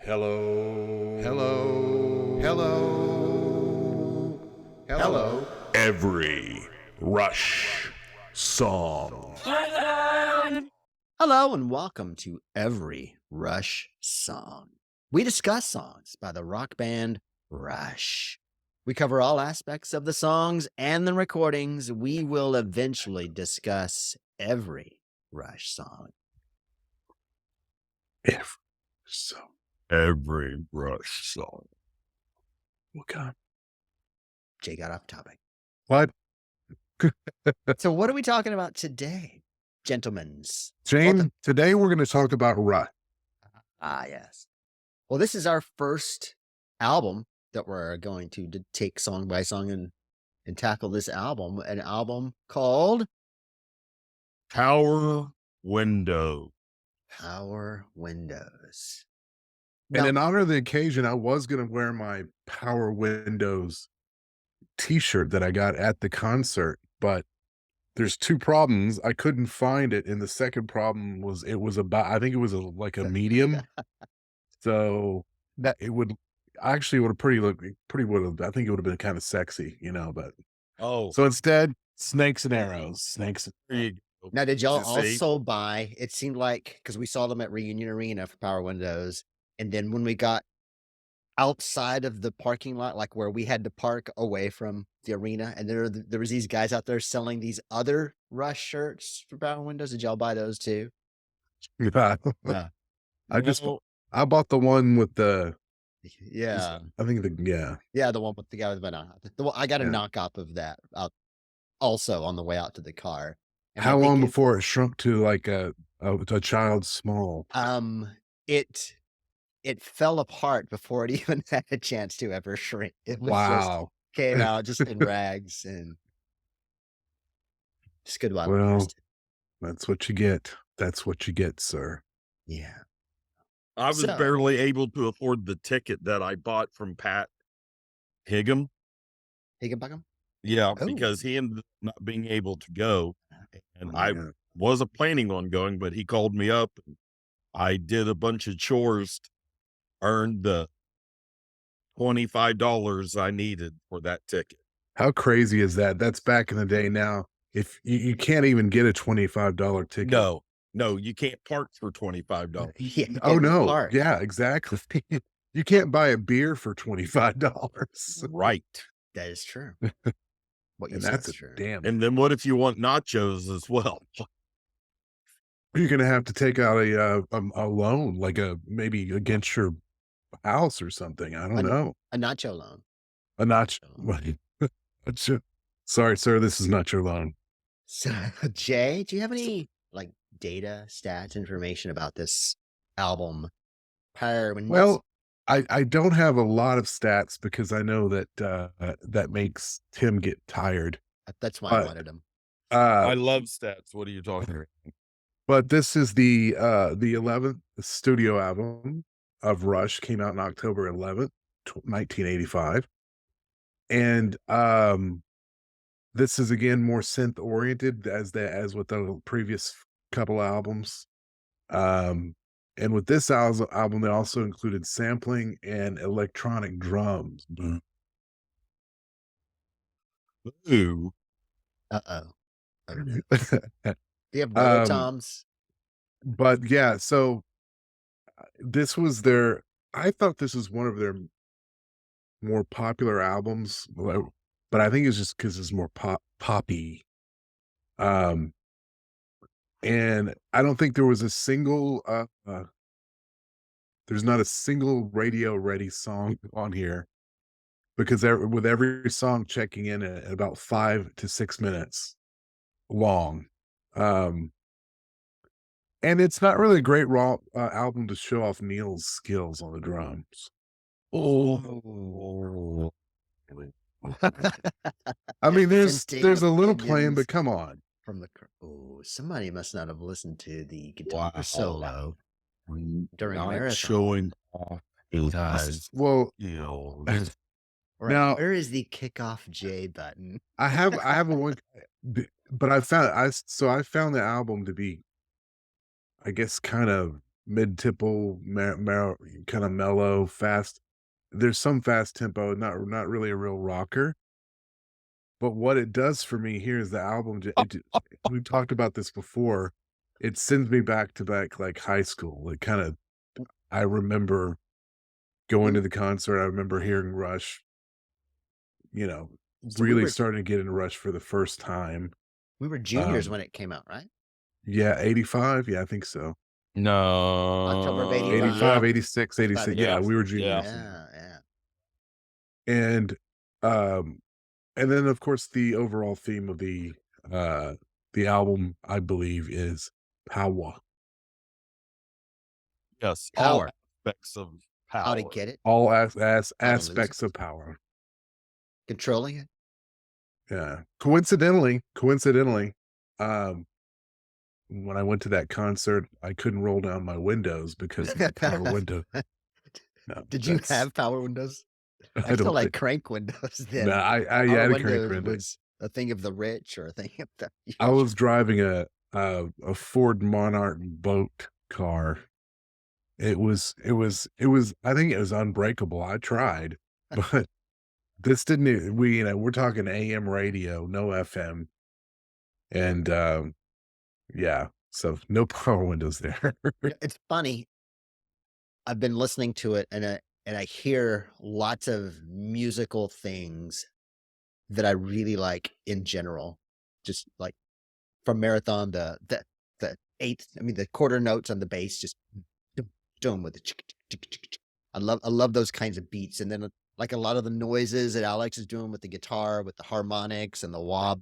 Hello. Hello. Hello. Hello. Every Rush song. Hello and welcome to Every Rush Song. We discuss songs by the rock band Rush. We cover all aspects of the songs and the recordings. We will eventually discuss every Rush song. Every song. Every Rush song. Okay. Jay got off topic. What? So what are we talking about today, gentlemens? Jane, today we're going to talk about Rush. Yes. Well, this is our first album that we're going to take song by song and tackle this album, an album called Power Window. Power Windows. And Now, in honor of the occasion, I was going to wear my Power Windows t-shirt that I got at the concert, but there's two problems. I couldn't find it, and the second problem was it was about, I think it was like a medium. So that it would actually would have pretty would have, I think it would have been kind of sexy, but so instead, snakes and arrows. Snakes. There you go. now, did y'all Just see. also buy? It seemed like because we saw them at Reunion Arena for Power Windows, and then when we got outside of the parking lot, like where we had to park away from the arena, and there was these guys out there selling these other Rush shirts for Power Windows. Did y'all buy those too? Yeah. Yeah. I bought the one with the, Yeah. I think the, Yeah, the one with the guy with the banana. I got a yeah. knockoff of that out also on the way out to the car. And How long before it shrunk to like a child's small? It fell apart before it even had a chance to ever shrink. It was just Wow. came out just in rags and just good while it Well, lasted. that's what you get. That's what you get, sir. Yeah. I was So barely able to afford the ticket that I bought from Pat Higgum. Higginbotham? Yeah, Oh. because he ended up not being able to go, and Oh, I yeah. wasn't planning on going, but he called me up, and I did a bunch of chores, earned the $25 I needed for that ticket. How crazy is that? That's back in the day now. If you can't even get a $25 ticket. No, you can't park for $25. Yeah. Oh, no. Park. Yeah, exactly. You can't buy a beer for $25. Right. That is true. What you And said that's is a true. damn. And then what if you want nachos as well? You're gonna have to take out a loan, like maybe against your house or something. I don't know. A nacho loan. A notch. Sorry, sir, this is not your loan. So, Jay, do you have any like data, stats, information about this album? Power Windows? Well, I don't have a lot of stats because I know that that makes Tim get tired. That's why I But wanted them. I love stats. What are you talking about? but this is the 11th studio album of Rush, came out in October 11th, 1985. And this is again more synth oriented as with the previous couple albums. And with this album, they also included sampling and electronic drums. Ooh. Uh-oh. Do you have roller toms? But yeah, so this was I thought this was one of their more popular albums, but I think it's just because it's more poppy. Um, and I don't think there was a single there's not a single radio ready song on here because with every song checking in at about 5 to 6 minutes long. And it's not really a great raw album to show off Neil's skills on the drums. Oh. I mean, there's Dissenting a little playing, opinions but come on. from the somebody must not have listened to the guitar solo during Not marathon. showing off guys. Well, Right, now where is the kickoff J button? I have a one, but I found the album to be, I guess, kind of mid-tempo, kind of mellow, fast. There's some fast tempo, not really a real rocker. But what it does for me here is the album. We talked about this before. It sends me back like high school. It kind of I remember going We to the concert. I remember hearing Rush. You know, so we really were starting to get into Rush for the first time. we were juniors Um, when it came out, right? yeah, 85. Yeah, I think so. October of No, 85. Eighty-five, yeah, 86, 85, 86. Yeah, 86. yeah, we were yeah. juniors. Yeah, yeah. And um and then of course the overall theme of uh the album, I believe, is power. Yes, all Power. aspects of How to power. get it, All how to lose it, aspects of power. controlling it. Yeah. Coincidentally, um, when I went to that concert, I couldn't roll down my windows because of the power window. No, Did you that's have power windows? I I still don't like think. crank windows No, then. I Power had a crank windows window. was a thing of the rich or a thing of the I was usual. driving a Ford Monarch boat car. It was I think it was unbreakable. I tried, but this didn't we're talking AM radio, no FM, and, yeah, so no power windows there. It's funny. I've been listening to it and I hear lots of musical things that I really like in general. Just like from Marathon, the eighth, I mean the quarter notes on the bass, just dum, dum with the chick, chick, chick, chick, chick. I love those kinds of beats. And then like a lot of the noises that Alex is doing with the guitar, with the harmonics and the wob,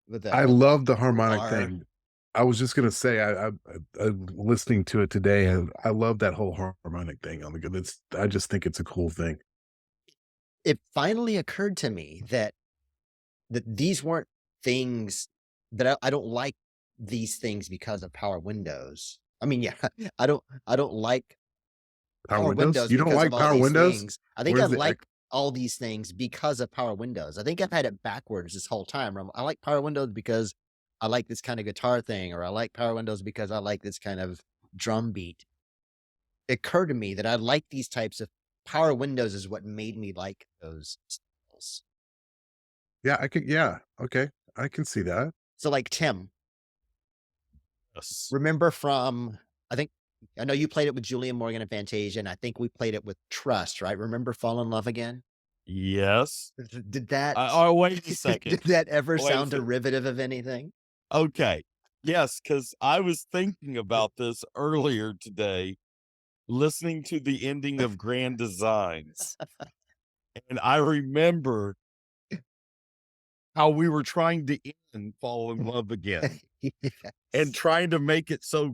with I the love the harmonic wah. thing. I was just gonna say, I'm listening to it today, and I love that whole harmonic thing on the good. It's I just think it's a cool thing. It finally occurred to me that these weren't things that I don't like these things because of power windows. I mean, yeah, I don't like Power power windows? windows You don't because of like all power these windows? things. I think I Where's the like all these things because of power windows. I think I've had it backwards this whole time. I like power windows because I like this kind of guitar thing, or I like power windows because I like this kind of drum beat. It occurred to me that I like these types of power windows is what made me like those styles. Yeah, yeah, okay, I can see that. So like Tim, Yes, remember from I think I know you played it with Julian Morgan and Fantasia, and I think we played it with Trust, right? Remember Fall in Love Again? yes. Did that Oh, wait a second. did that ever Wait a sound second. derivative of anything? Okay. Yes, because I was thinking about this earlier today, listening to the ending of Grand Designs, and I remember how we were trying to end Fall in Love Again and Yes. trying to make it so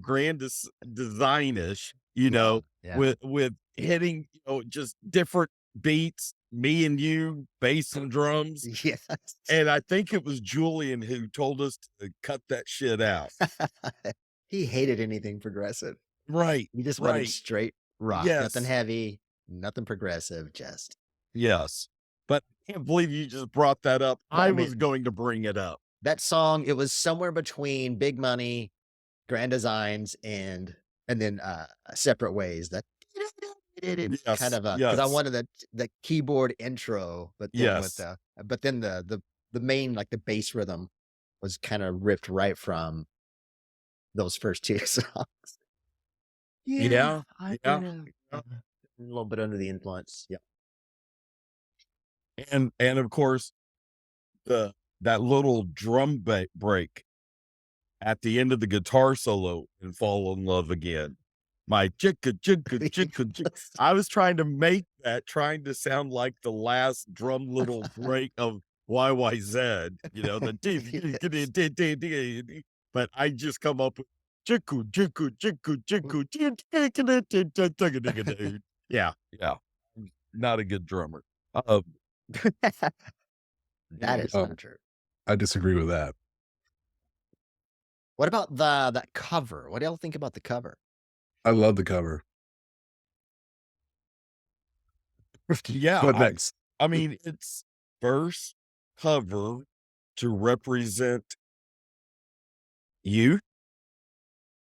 designish, Yeah, yeah. with hitting, just different beats, me and you, bass and drums. Yes. And I think it was Julian who told us to cut that shit out. He hated anything progressive. Right, He just wanted right. straight rock, nothing Yes, heavy, nothing progressive, just yes. But I can't believe you just brought that up. well, I I mean, was going to bring it up. that song, it was somewhere between Big Money, Grand Designs, and then Separate Ways. That kind Yes, of a because I yes, wanted the keyboard intro, yes. but then the main like the bass rhythm was kind of ripped right from those first two songs. Yeah, Yeah, I've yeah, been yeah. a little bit under the influence. Yeah. And of course, the that little drum break at the end of the guitar solo in Fall in Love Again. My chicka chicka chicka chick. I was trying to make that, trying to sound like the last drum little break of YYZ, the Yes. but I just come up with chicku chicku chicku chicku. Yeah, yeah. Not a good drummer. That is Um, not true. I disagree with that. What about that cover? What do y'all think about the cover? I love the cover. Yeah, What next? I mean, it's first cover to represent youth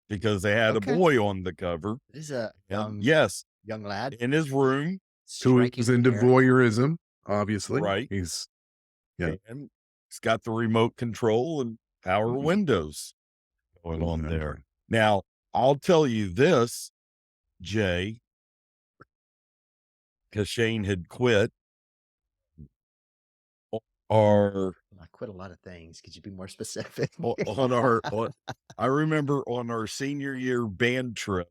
because they had a Okay. boy on the cover. This is a And yes, young lad, in his room, Who striking is into hair. voyeurism, obviously. right? Yeah. And it's got the remote control and power windows going on there. Now, I'll tell you this, Jay, because Shane had quit. Our I quit a lot of things. Could you be more specific? I remember on our senior year band trip,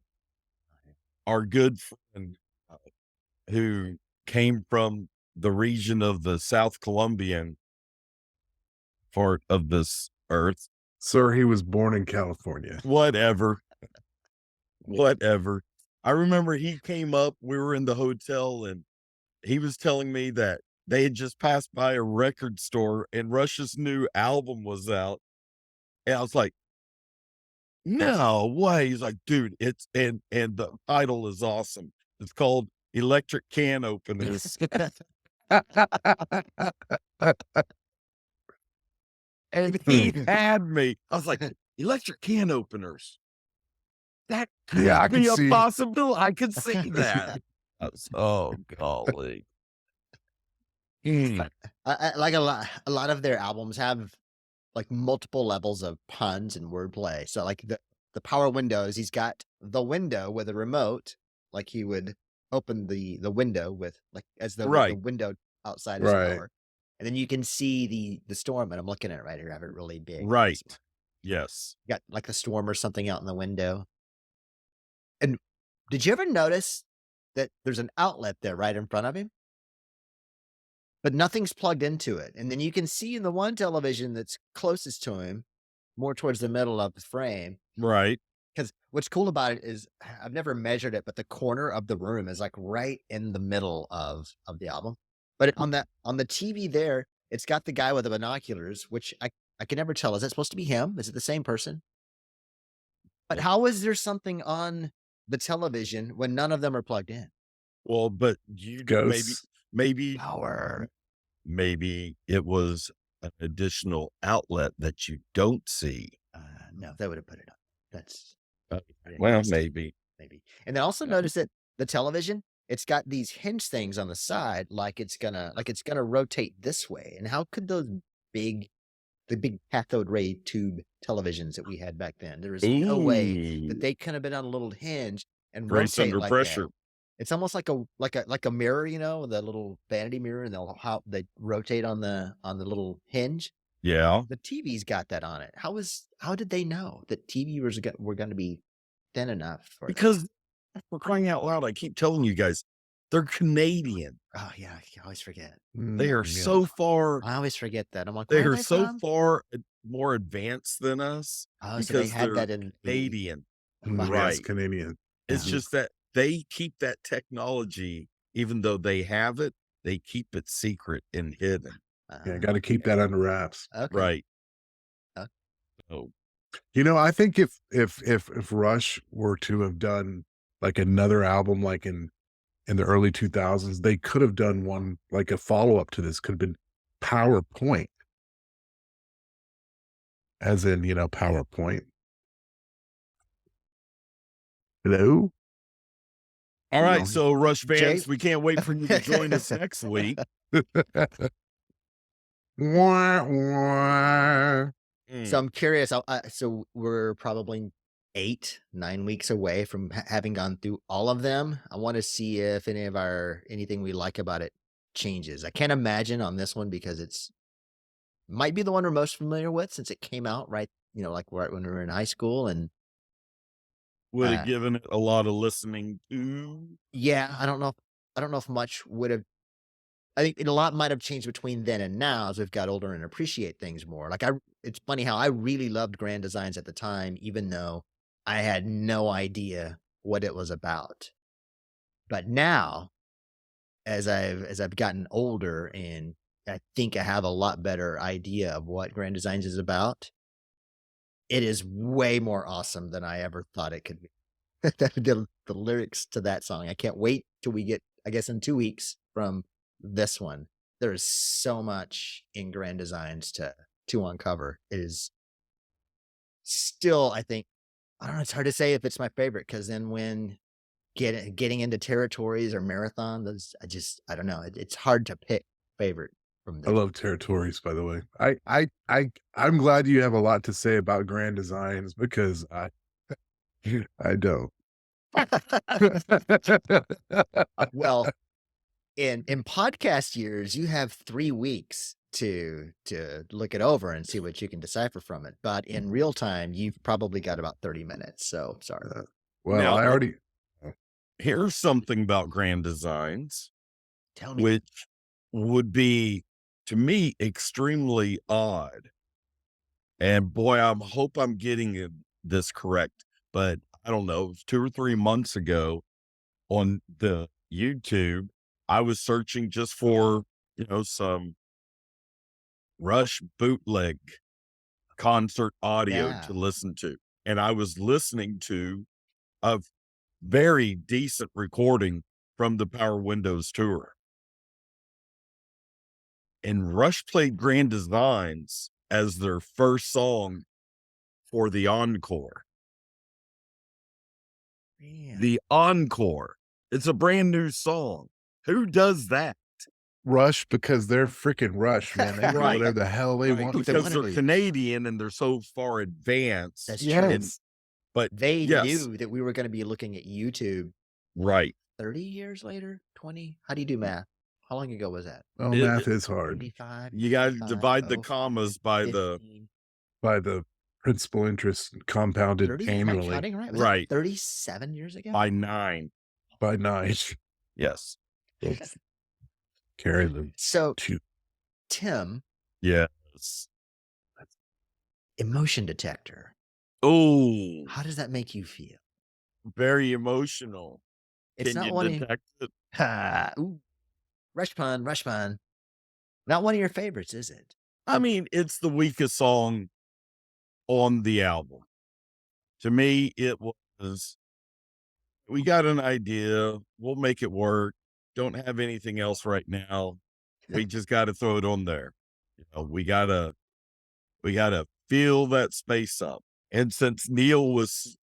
our good friend who came from the region of the South Colombian part of this earth, Sir, he was born in California. whatever. I remember he came up, we were in the hotel, and he was telling me that they had just passed by a record store and Rush's new album was out. And I was like, no way. He's like, dude, it's and the title is awesome. It's called Electric Can Openers. And he had me. I was like, electric can openers. That could Yeah, I can be a see. possibility. I could see that. Oh, golly. Mm. Like a lot of their albums have like multiple levels of puns and wordplay. So like the power windows, he's got the window with a remote, like he would open the window with like as though the Right. window outside is Right. lower. And then you can see the storm, and I'm looking at it right here. I have it really big. Right. Yes. Got like the storm or something out in the window. And did you ever notice that there's an outlet there right in front of him? But nothing's plugged into it. And then you can see in the one television that's closest to him, more towards the middle of the frame, Right. because what's cool about it is I've never measured it, but the corner of the room is like right in the middle of the album. But on the TV there, it's got the guy with the binoculars, which I can never tell. Is that supposed to be him? Is it the same person? But how is there something on the television when none of them are plugged in? Well, but you Ghosts. maybe Power. maybe it was an additional outlet that you don't see. No, they would have put it up. That's Well, maybe. maybe. And then also notice that the television, it's got these hinge things on the side, like it's gonna rotate this way. And how could the big cathode ray tube televisions that we had back then, there was no way that Ooh. they could have been on a little hinge and Grace rotate under like pressure. that. It's almost like a mirror, you know, the little vanity mirror, and how they rotate on the little hinge. Yeah. The TV's got that on it. How did they know that TV were going to be thin enough for that? Because we're crying out loud. I keep telling you guys, they're Canadian. Oh yeah, I always forget. They are Yeah. so far, I always forget that. I'm like, they where are are they so from? far more advanced than us Oh, so they because had they're that in the Canadian. Yes, Right. Canadian. It's Yeah. just that they keep that technology, even though they have it, they keep it secret and hidden. Yeah, got to keep that under wraps. Okay. Right. Uh, Oh, You know, I think if Rush were to have done like another album like in the early 2000s, they could have done one like a follow-up to this, could have been PowerPoint, as in, PowerPoint. Hello? all right. No. So, Rush Jay? fans, we can't wait for you to join us next week. Wah, wah. So I'm curious. So we're probably 8-9 weeks away from having gone through all of them. I want to see if anything we like about it changes. I can't imagine on this one because might be the one we're most familiar with since it came out right, like right when we were in high school. And Would have given it a lot of listening to. yeah, I don't know if much would have. I think a lot might have changed between then and now as we've got older and appreciate things more. Like it's funny how I really loved Grand Designs at the time, even though I had no idea what it was about. But now, as I've gotten older and I think I have a lot better idea of what Grand Designs is about, it is way more awesome than I ever thought it could be. The lyrics to that song, I can't wait till we get, I guess, in 2 weeks from this one. There is so much in Grand Designs to uncover. It is still, I think, I don't know, it's hard to say if it's my favorite because then when getting into territories or marathon, those I don't know. It's hard to pick favorite from I the love territories, by the way. I'm glad you have a lot to say about grand designs because I don't. well, in podcast years, you have 3 weeks to look it over and see what you can decipher from it. But in real time, you've probably got about 30 minutes. So sorry. Uh, well, Now, I already here's something about grand designs, Tell me. which would be to me extremely odd. And boy, hope I'm getting this correct, but I don't know, it was 2 or 3 months ago on the YouTube, I was searching just for, some Rush bootleg concert audio Yeah. to listen to. And I was listening to a very decent recording from the Power Windows tour. And Rush played Grand Designs as their first song for the encore. Man. The encore. It's a brand new song. Who does that? Rush because they're freaking Rush, man. They do Right. whatever the hell they Right, want They to. because wanna they're be. Canadian and they're so far advanced. That's true. And Yes. but They yes, knew that we were gonna be looking at YouTube right. 30 years later, 20? How do you do math? How long ago was that? Oh, It- math is hard 85, You gotta 85, divide the 05, commas by the 15, by the principal interest compounded 30? Am I annually counting right? Was Right. that 37 years ago? by 9. by 9. Yes. Carry them So, to Tim, Yes. emotion detector. Oh, How does that make you feel? very emotional. It's Can not you one of detect it? ooh, rush pun, rush pun. Not one of your favorites, is it? I mean, it's the weakest song on the album. To me, it was, we got an idea. We'll make it work. Don't have anything else right now. We just got to throw it on there. We gotta fill that space up. And since Neil was,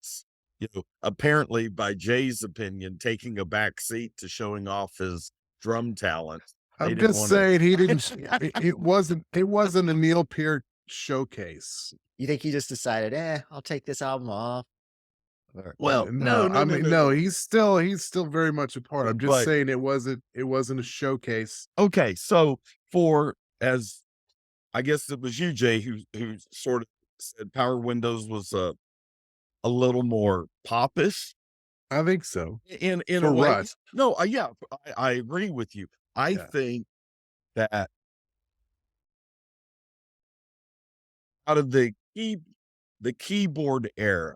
apparently by Jay's opinion, taking a back seat to showing off his drum talent, they I'm didn't just wanna saying he didn't it wasn't a Neil Peart showcase. You think he just decided, I'll take this album off? Or well, No, no, I no, mean, no, no, no. he's still very much a part. I'm just But saying it wasn't a showcase. okay, so for as I guess it was you, Jay, who sort of said Power Windows was a little more popish I think so. in a For way. Rush. No, yeah, I agree with you. I Yeah. think that out of the keyboard era,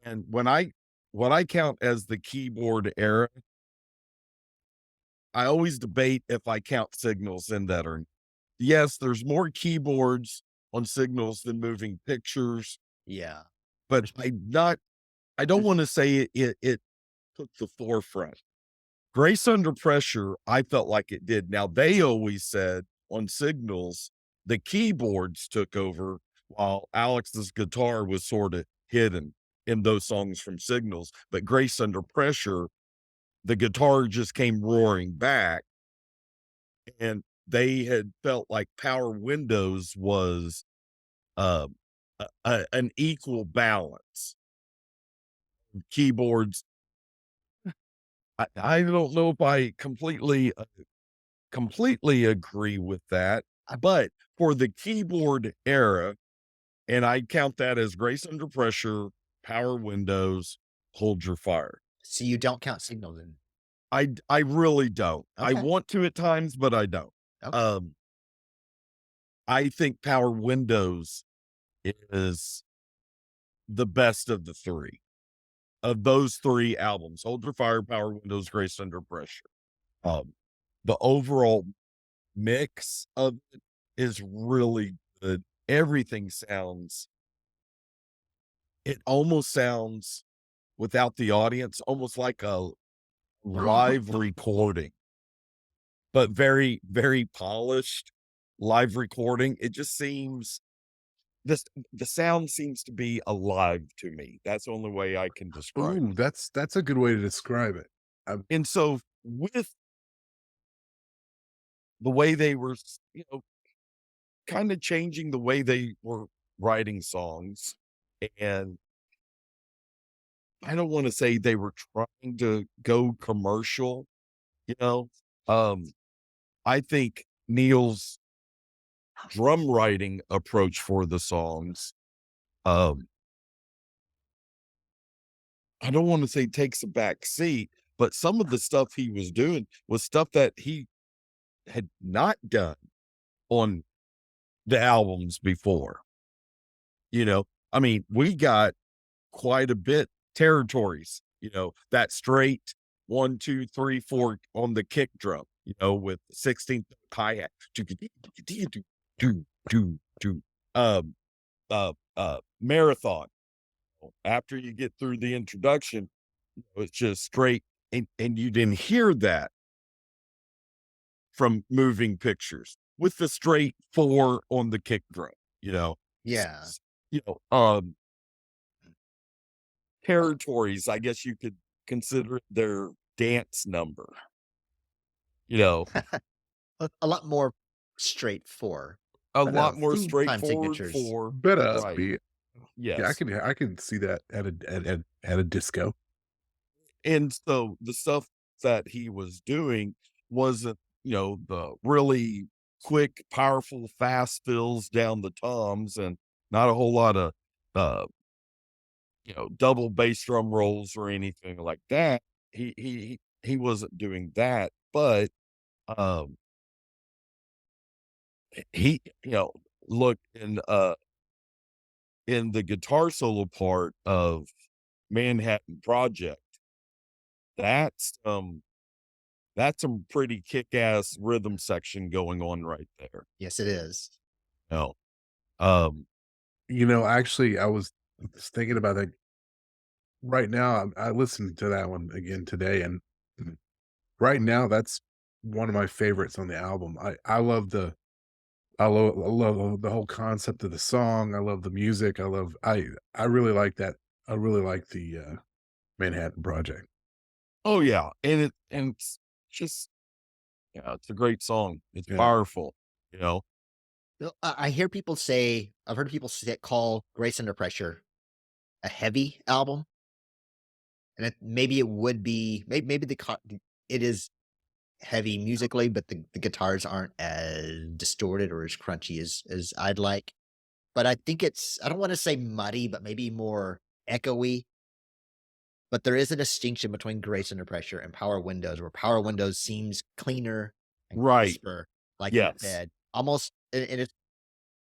and what I count as the keyboard era, I always debate if I count Signals in that or yes, there's more keyboards on Signals than moving pictures, yeah. but I don't want to say it took the forefront. Grace Under Pressure, I felt like it did. Now they always said on Signals the keyboards took over while Alex's guitar was sort of hidden in those songs from Signals. But Grace Under Pressure, the guitar just came roaring back, and they had felt like Power Windows was uh, an equal balance. Keyboards. I don't know if I completely agree with that, but for the keyboard era, and I count that as Grace Under Pressure, Power Windows, Hold Your Fire. So you don't count signals in. I really don't. I Okay. want to at times, but I don't. Okay. I think Power Windows is the best of the three. Of those 3 albums, Hold Your Fire, Power Windows, Grace Under Pressure. Um, the overall mix of it is really good. Everything it almost sounds without the audience, almost like a live recording, but very, very polished live recording. It just seems this the sound seems to be alive to me. That's the only way I can describe Ooh, it. that's a good way to describe it. And so with the way they were, kind of changing the way they were writing songs, and I don't want to say they were trying to go commercial, you know. Um, I think Neil's drum writing approach for the songs, um, I don't want to say takes a back seat, but some of the stuff he was doing was stuff that he had not done on the albums before. I mean, we got quite a bit territories, that straight 1, 2, 3, 4 on the kick drum, with 16th hi-hat. Um, Marathon. After you get through the introduction, it's just straight, and you didn't hear that from moving pictures with the straight 4 on the kick drum, you know. S- Yeah. s- you know, um, Territories, I guess you could consider it their dance number, you know, A lot more straightforward, a but lot more theme time straightforward signatures. for Better right. upbeat. Yeah, Yes. I can see that at a disco. And so the stuff that he was doing wasn't, the really quick, powerful, fast fills down the toms and not a whole lot of, uh, double bass drum rolls or anything like that. He wasn't doing that, but, um, he, look in the guitar solo part of Manhattan Project, that's, that's some pretty kick-ass rhythm section going on right there. Yes, it is. No. Um, Actually, I was thinking about that right now. I listened to that one again today, and right now, that's one of my favorites on the album. I love the whole concept of the song. I love the music. I really like that. I really like the Manhattan Project. oh yeah, and it's just yeah, it's a great song. It's Yeah. powerful, you know? I hear people say, I've heard people call Grace Under Pressure a heavy album, and maybe it would be, maybe it is heavy musically, but the guitars aren't as distorted or as crunchy as I'd like. But I think I don't want to say muddy, but maybe more echoey. But there is a distinction between Grace Under Pressure and Power Windows, where Power Windows seems cleaner and Right. crisper, like you Yes. said. Almost, and it's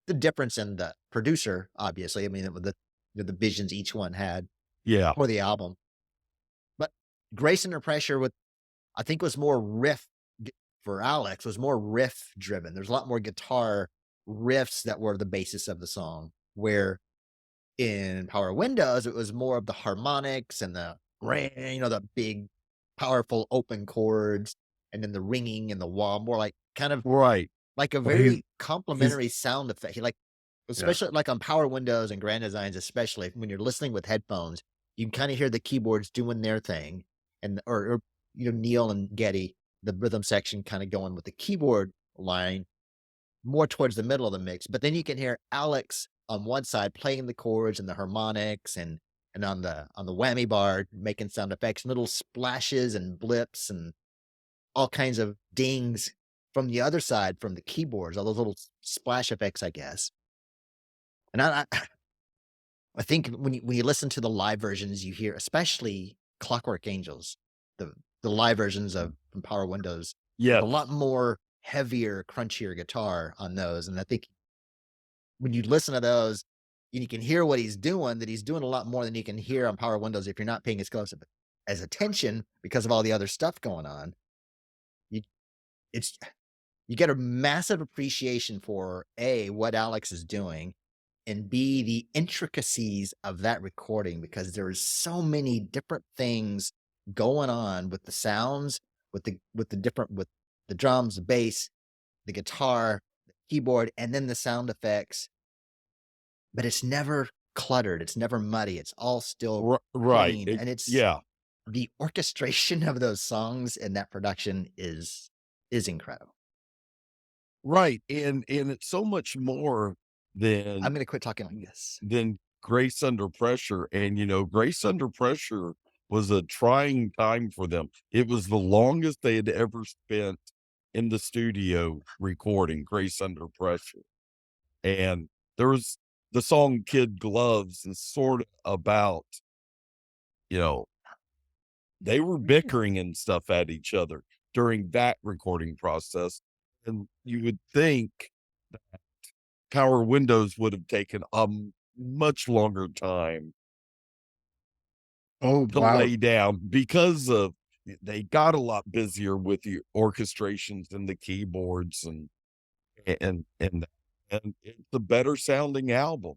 the difference in the producer, obviously. I mean, the visions each one had Yeah. for the album. But Grace Under Pressure, I think was more for Alex, was more riff driven. There's a lot more guitar riffs that were the basis of the song. Where in Power Windows, it was more of the harmonics and the big, powerful open chords, and then the ringing and the wah, more like kind of Right. like a Well, very he's complementary sound effect. yeah. Especially like on Power Windows and Grand Designs, especially when you're listening with headphones, you can kind of hear the keyboards doing their thing, and Neil and Getty, the rhythm section, kind of going with the keyboard line more towards the middle of the mix. But then you can hear Alex on one side playing the chords and the harmonics, and on the whammy bar making sound effects, little splashes and blips and all kinds of dings from the other side from the keyboards, all those little splash effects, I guess. And I think when you listen to the live versions, you hear, especially Clockwork Angels, the live versions of from Power Windows, have a lot Yes. more heavier, crunchier guitar on those. And I think when you listen to those, and you can hear what he's doing, that he's doing a lot more than you can hear on Power Windows if you're not paying as attention because of all the other stuff going on. You it's you get a massive appreciation for A, what Alex is doing, and B, the intricacies of that recording, because there's so many different things going on with the sounds, with the drums, the bass, the guitar, the keyboard, and then the sound effects. but it's never cluttered, it's never muddy, it's all still Right. clean, and it's Yeah. the orchestration of those songs and that production is incredible. Right. And it's so much more I'm than gonna quit talking like this. Grace Under Pressure. And, Grace Under Pressure was a trying time for them. It was the longest they had ever spent in the studio recording Grace Under Pressure. And there was the song Kid Gloves is sort of about, you know, they were bickering and stuff at each other during that recording process. And you would think Power Windows would have taken a much longer time Oh, to wow. lay down because of they got a lot busier with the orchestrations and the keyboards and and it's a better sounding album.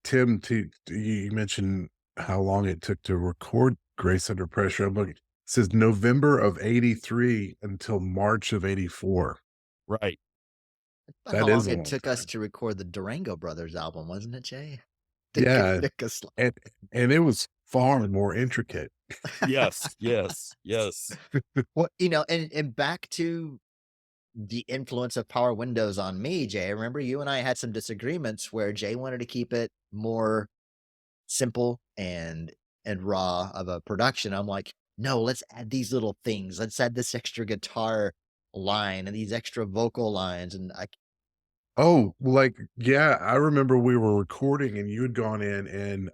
Tim, you mentioned how long it took to record Grace Under Pressure. I'm looking, it says November of 83 until March of 84. Right. About how That is long a it long took us time. to record the Durango Brothers album, wasn't it, Jay? It Yeah, took us and and it was far more intricate. Yes, yes, yes. well, and back to the influence of Power Windows on me, Jay. Remember you and I had some disagreements where Jay wanted to keep it more simple and raw of a production. I'm like, no, let's add these little things. Let's add this extra guitar line and these extra vocal lines. And I Oh, like, yeah, I remember we were recording and you had gone in and,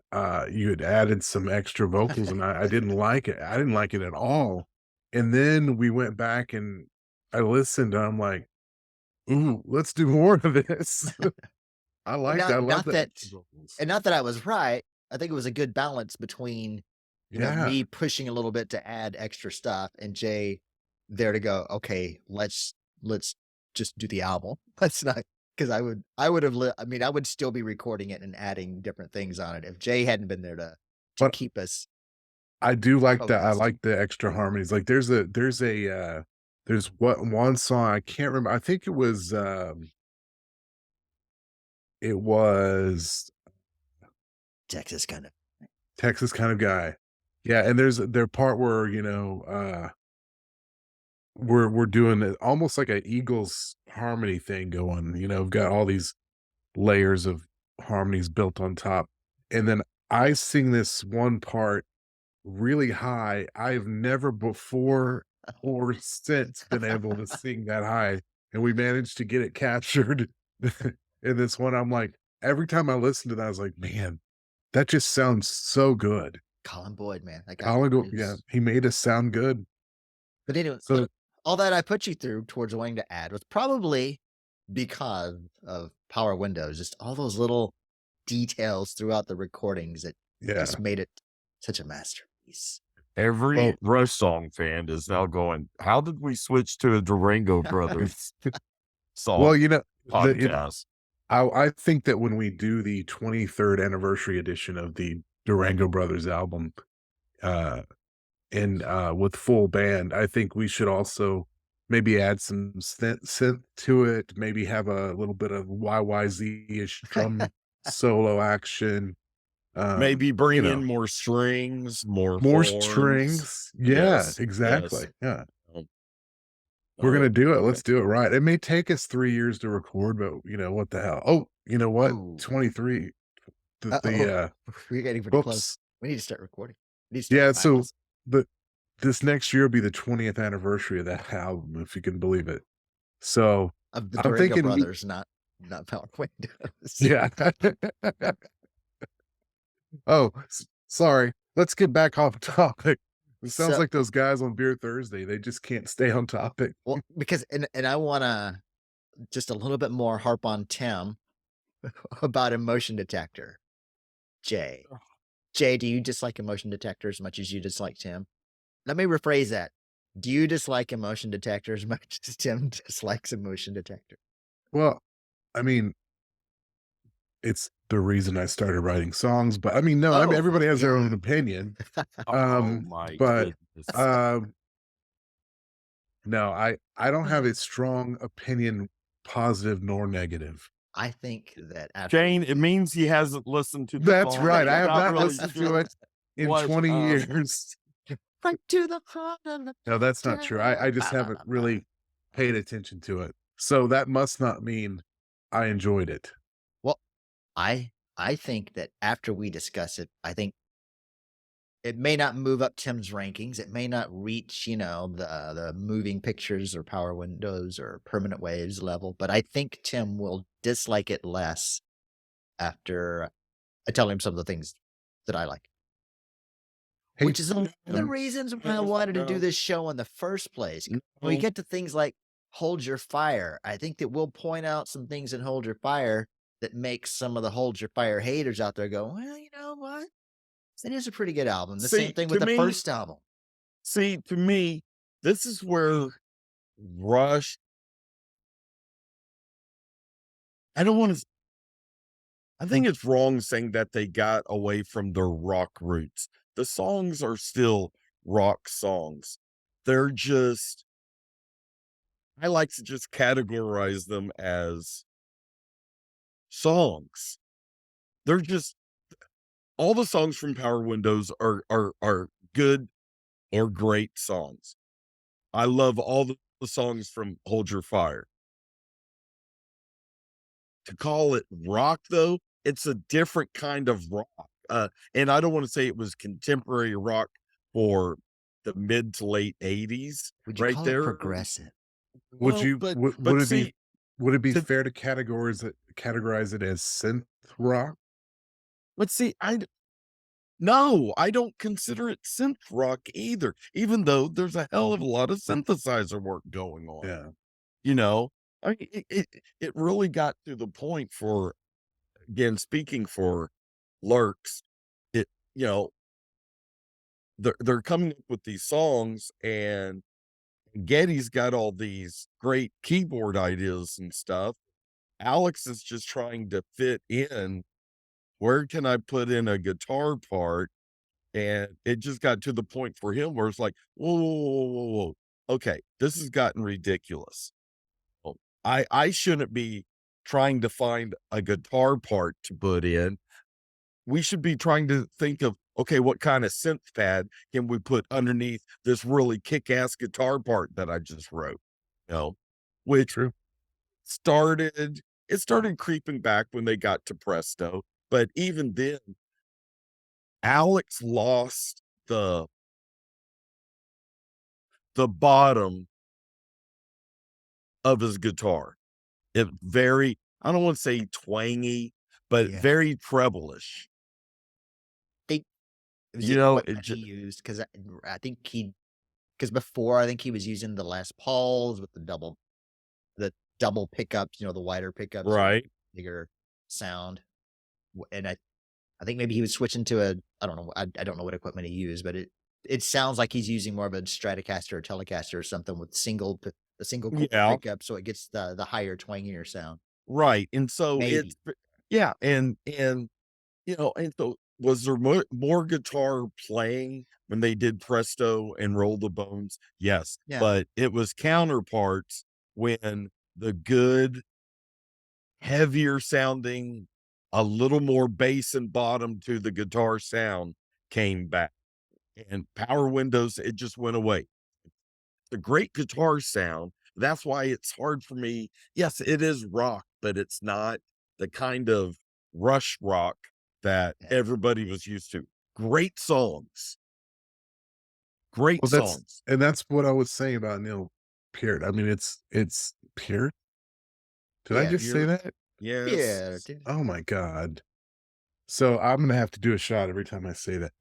you had added some extra vocals and I didn't like it. I didn't like it at all. And then we went back and I listened and I'm like, "Ooh, let's do more of this." I love not the that extra vocals. and not that I was right. I think it was a good balance between, Yeah, me pushing a little bit to add extra stuff and Jay there to go, okay, let's just do the album. Let's not because I would have I mean, I would still be recording it and adding different things on it if Jay hadn't been there to but keep us I do like that. I focused. like the extra harmonies. Like, there's what one song, I can't remember. I think it was Texas kind of Texas Kind of Guy. Yeah, and their part where, we're doing it almost like a Eagles harmony thing going, we've got all these layers of harmonies built on top. And then I sing this one part really high. I've never before or since been able to sing that high, and we managed to get it captured in this one. I'm like, every time I listen to that, I was like, "Man, that just sounds so good." Colin Boyd, man. That guy Colin go yeah, is he made us sound good. but anyway, So, all that I put you through towards wanting to add was probably because of Power Windows, just all those little details throughout the recordings that yeah. just made it such a masterpiece. Every Well, Rush song fan is now going, "How did we switch to a Durango Brothers song well, podcast?" I think that when we do the 23rd anniversary edition of the Durango Brothers album, uh, and, with full band, I think we should also maybe add some synth to it, maybe have a little bit of YYZ-ish drum solo action, Maybe you bring in know, more strings, more more horns. strings. Yeah, Yes, yes. exactly, yeah. Um, We're gonna do it, okay. let's do it right. It may take us 3 years to record, but, what the hell? Oh, you know what? Oh, 23, uh-oh. We're getting pretty close. whoops. We need to start recording. We need to start Yeah, so practice the this next year will be the 20th anniversary of that album, if you can believe it. So, of the I'm Durango thinking we Brothers, not Power Windows. yeah. Oh, sorry. Let's get back off topic. It sounds So, like those guys on Beer Thursday, they just can't stay on topic. well, because and I wanna just a little bit more harp on Tim about emotion detector. Jay. Jay, do you dislike emotion detector as much as you dislike Tim? Let me rephrase that. Do you dislike emotion detector as much as Tim dislikes emotion detector? Well, I mean, it's the reason I started writing songs, but I mean, no, I mean, Oh, everybody has their yeah. own opinion. Oh my But, goodness. um, no, I don't have Well, a strong opinion, positive nor negative. I think that after Shane, it means he hasn't listened to the That's song. right. I He's have not not really listened to sure it in what, 20 years. right to the heart of the No, that's not true. I matter. just Ba, ba, haven't ba, ba. really paid attention to it. So that must not mean I enjoyed it. Well, I think that after we discuss it, I think it may not move up Tim's rankings. It may not reach, the moving pictures or power windows or permanent waves level, but I think Tim will dislike it less after I tell him some of the things that I like. Hey, Which is one of the reasons why I wanted to do no, this show in the first place. When we no. get to things like Hold Your Fire, I think that we'll point out some things in Hold Your Fire that makes some of the Hold Your Fire haters out there go, well, you know what? It is a pretty good album. The same See, thing with to the me, first album. to me, this is where Rush. I don't want to. I think it's wrong saying that they got away from their rock roots. The songs are still rock songs. They're just. I like to just categorize them as songs. They're just all the songs from Power Windows are good or great songs. I love all the songs from Hold Your Fire. To call it rock though, it's a different kind of rock. And I don't want to say it was contemporary rock for the mid to late 80s Would you right call it there. progressive? would Well, you but would it be see to fair to categorize it as synth rock? but see no, I don't consider it synth rock either, even though there's a hell of a lot of synthesizer work going on. Yeah. You know, I mean, it really got to the point for, again, speaking for Lurks, it, you know, they're coming up with these songs and Getty's got all these great keyboard ideas and stuff. Alex is just trying to fit in. Where can I put in a guitar part? And it just got to the point for him where it's like, whoa, whoa, whoa, whoa, whoa, whoa. Okay, this has gotten ridiculous. Well, I shouldn't be trying to find a guitar part to put in. We should be trying to think of, okay, what kind of synth pad can we put underneath this really kick-ass guitar part that I just wrote? You know, which True. started it started creeping back when they got to Presto, but even then, Alex lost the bottom of his guitar. It very, I don't want to say twangy, but Yeah. very treble-ish. Think it was the You know, it equipment he just used because I think because before I think he was using the Les Pauls with the double pickups, the wider pickups, right. bigger sound. And I think maybe he was switching to I don't know, I don't know what equipment he used, but it sounds like he's using more of a Stratocaster or Telecaster or something with a single cord Yeah, pickup, so it gets the higher twangier sound. right. And so Maybe. yeah, and and so was there more guitar playing when they did Presto and Roll the Bones? Yes, Yeah. but it was counterparts when the good, heavier sounding, a little more bass and bottom to the guitar sound came back. And Power Windows, it just went away. The great guitar sound. That's why it's hard for me. Yes, it is rock, but it's not the kind of rush rock that Yeah. everybody was used to. Great songs, great Well, that's songs. and that's what I was saying about Neil Peart. I mean, it's Peart? Did I Yeah. just say You're that? yes. Yeah, dude. Oh my god. So I'm gonna have to do a shot every time I say that.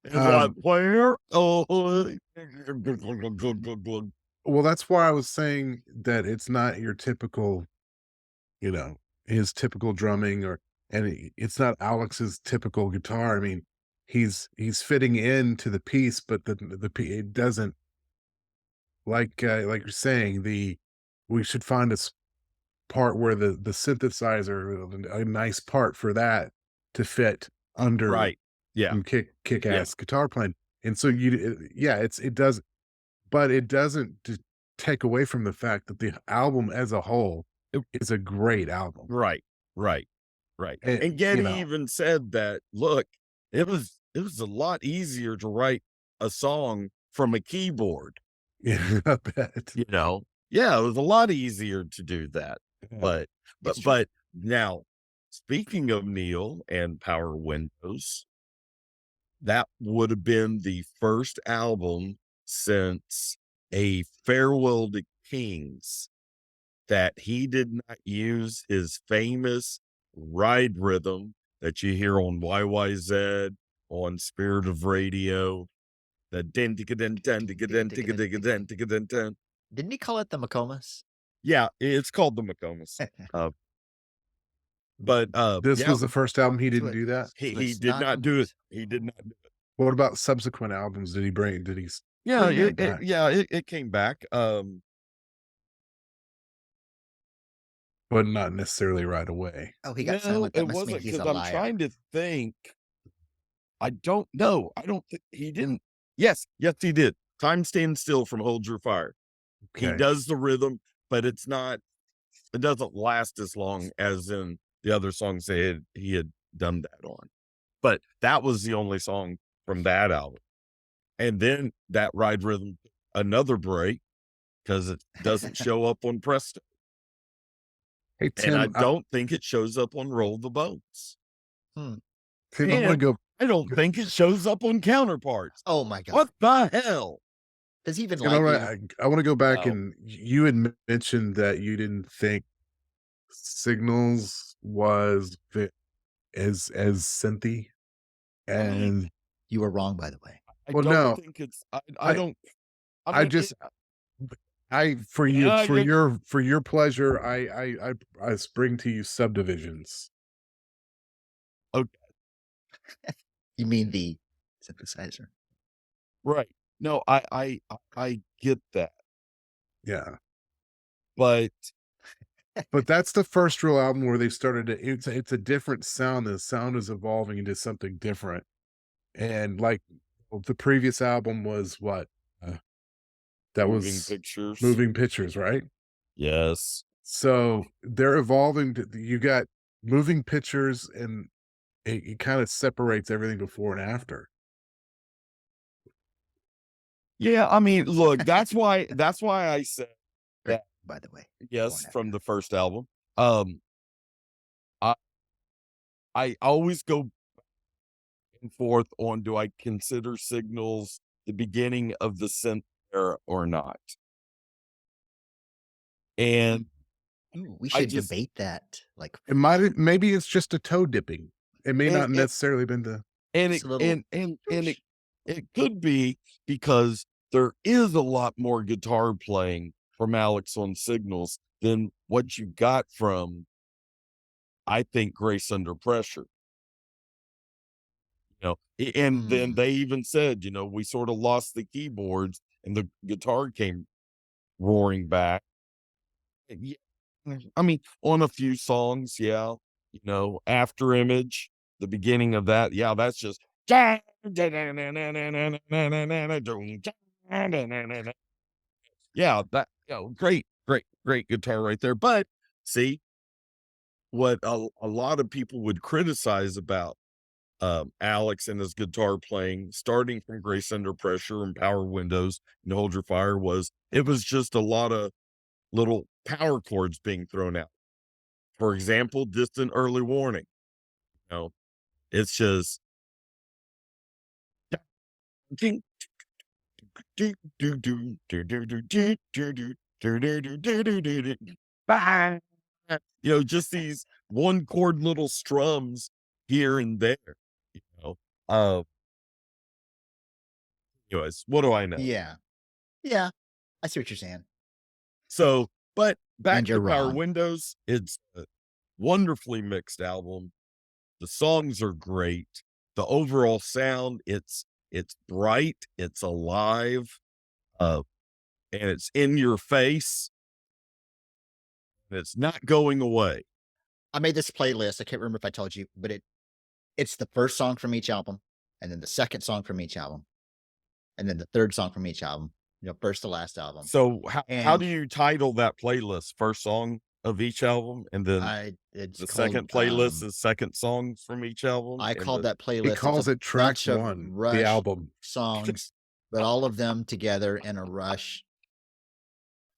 It's like Um, where? Oh, well, that's why I was saying that it's not your typical, his typical drumming it's not Alex's typical guitar. I mean, he's fitting into the piece, but it doesn't like you're saying, we should find part where the synthesizer, a nice part for that to fit under right. Yeah. some Yeah. kick-ass guitar playing. And so yeah, it does, but it doesn't take away from the fact that the album as a whole is a great album. Right, right, right. And, And you Getty know, even said that, look, it was a lot easier to write a song from a keyboard, yeah, I bet. you know? Yeah, it was a lot easier to do that. Yeah. But It's true. but now, speaking of Neil and Power Windows, that would have been the first album since A Farewell to Kings that he did not use his famous ride rhythm that you hear on YYZ, on Spirit of Radio, the din digga din din digga din digga digga din digga din din. Didn't he call it the Macomas? Yeah, it's called the McComas. But This yeah, was the first album he didn't So do that? he did not do it. He did not do it. What about subsequent albums? Did he Yeah, bring that back? it came back. But not necessarily right away. Oh, he got No, silent. That it must mean wasn't he's a because I'm liar. trying to think. I don't know. I don't think he didn't. Yes, he did. Time Stands Still from Hold Your Fire. He Okay. does the rhythm, but it doesn't last as long as in the other songs he had done that on. But that was the only song from that album. And then that ride rhythm, another break, because it doesn't show up on Presto. Hey, And I Tim, don't think it shows up on Roll the Boats. Hmm. Tim, I want to And go. I don't think it shows up on Counterparts. Oh my God. What the hell? Does he even Tim, like you? I want to go back, No. and you had mentioned that you didn't think Signals was as synthy, and You were wrong, by the way. I well, don't no, think it's I I don't I I mean just for you yeah, for your pleasure, I spring to you Subdivisions. okay, You mean the synthesizer? right. No, I get that. Yeah. But But that's the first real album where they started to it's a different sound. The sound is evolving into something different. And like the previous album was what? That Moving was Pictures. Moving Pictures, right? Yes. So they're evolving you got Moving Pictures, and it kind of separates everything before and after. Yeah, I mean, look, that's why I said Great, that by the way. yes, Born from the first album. Um I I always go back and forth on, do I consider Signals the beginning of the synth era or not? And Ooh, we I should just debate that. Like, Maybe it's just a toe dipping. It may and not necessarily been the and just it a little. it could be because there is a lot more guitar playing from Alex on Signals than what you got from, I think, Grace Under Pressure. And then Hmm. they even said, we sort of lost the keyboards and the guitar came roaring back. Yeah, I mean, on a few songs, yeah, After Image, the beginning of that, yeah, that's just yeah, that great, great, great guitar right there. But see, what a lot of people would criticize about Alex and his guitar playing, starting from Grace Under Pressure and Power Windows and Hold Your Fire, was it was just a lot of little power chords being thrown out. For example, Distant Early Warning. You know, it's just bye. Just these one chord little strums here and there. You know, uh, anyways, what do I know? Yeah. Yeah. I see what you're saying. So, but back And you're to Power wrong. Windows, it's a wonderfully mixed album. The songs are great. The overall sound, it's bright, it's alive, uh, and it's in your face. And it's not going away. I made this playlist. I can't remember if I told you, but it's the first song from each album, and then the second song from each album, and then the third song from each album. First to last album. So how do And you title that playlist? First song? of each album, and then It's the called, second playlist is second songs from each album, I and called the that He playlist, it's calls a it track bunch of 1, the Rush album. songs, but all of them together in a Rush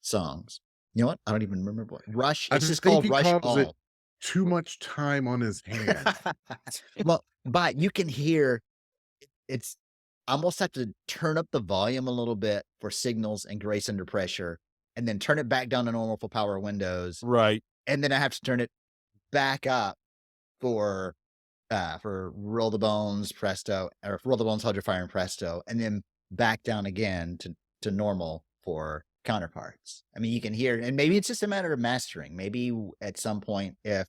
songs. You know what? I don't even remember what Rush. I It's just think called he Rush calls it All. too much time on his hands. Well, but you can hear it's I almost have to turn up the volume a little bit for Signals and Grace Under Pressure, and then turn it back down to normal for Power Windows, right. and then I have to turn it back up for Roll the Bones, Presto, or Roll the Bones, Hold Your Fire, and Presto, and then back down again to normal for Counterparts. I mean, you can hear, and maybe it's just a matter of mastering. Maybe at some point, if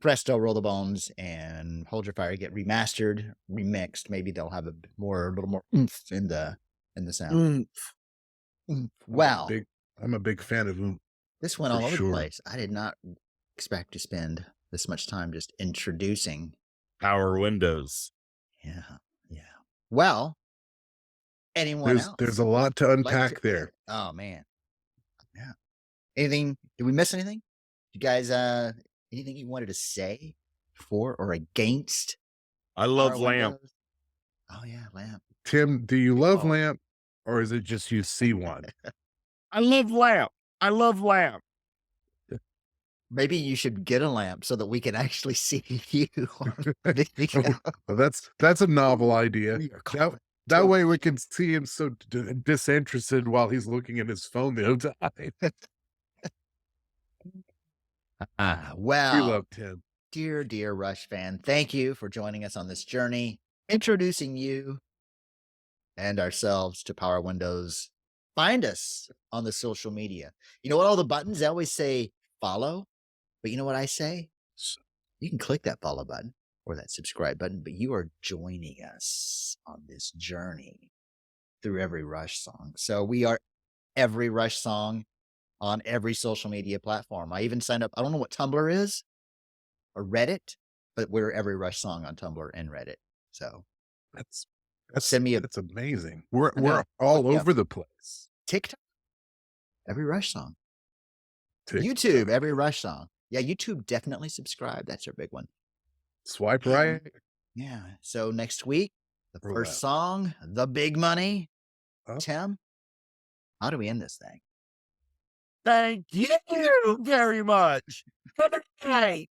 Presto, Roll the Bones, and Hold Your Fire get remastered, remixed, maybe they'll have a little more oomph in the sound. Well, I'm a big fan of him. this went for all over the sure. place. I did not expect to spend this much time just introducing. Power Windows. Yeah. Well, anyone else? There's a lot to like unpack there. Oh man. Yeah. Anything? Did we miss anything? You guys, anything you wanted to say for or against? I love Power Lamp. Windows? Oh yeah, Lamp. Tim, do you love Oh. Lamp, or is it just you see one? I love Lamp. I love Lamp. Maybe you should get a lamp so that we can actually see you on video. Well, that's a novel idea. That way we can see him so disinterested while he's looking at his phone the whole time. We Well, love Tim. dear Rush fan, thank you for joining us on this journey, introducing you and ourselves to Power Windows. Find us on the social media. You know what? All the buttons, they always say follow, but you know what I say? You can click that follow button or that subscribe button, but you are joining us on this journey through every Rush song. So we are every Rush song on every social media platform. I even signed up. I don't know what Tumblr is or Reddit, but we're every Rush song on Tumblr and Reddit. So send me that's amazing. We're know. all Yeah. over the place. TikTok, every Rush song. TikTok. YouTube, every Rush song. Yeah, YouTube, definitely subscribe. That's our big one. Swipe right. Yeah. So next week, the Or first left. song, The Big Money. Up. Tim, how do we end this thing? Thank you very much. Good night.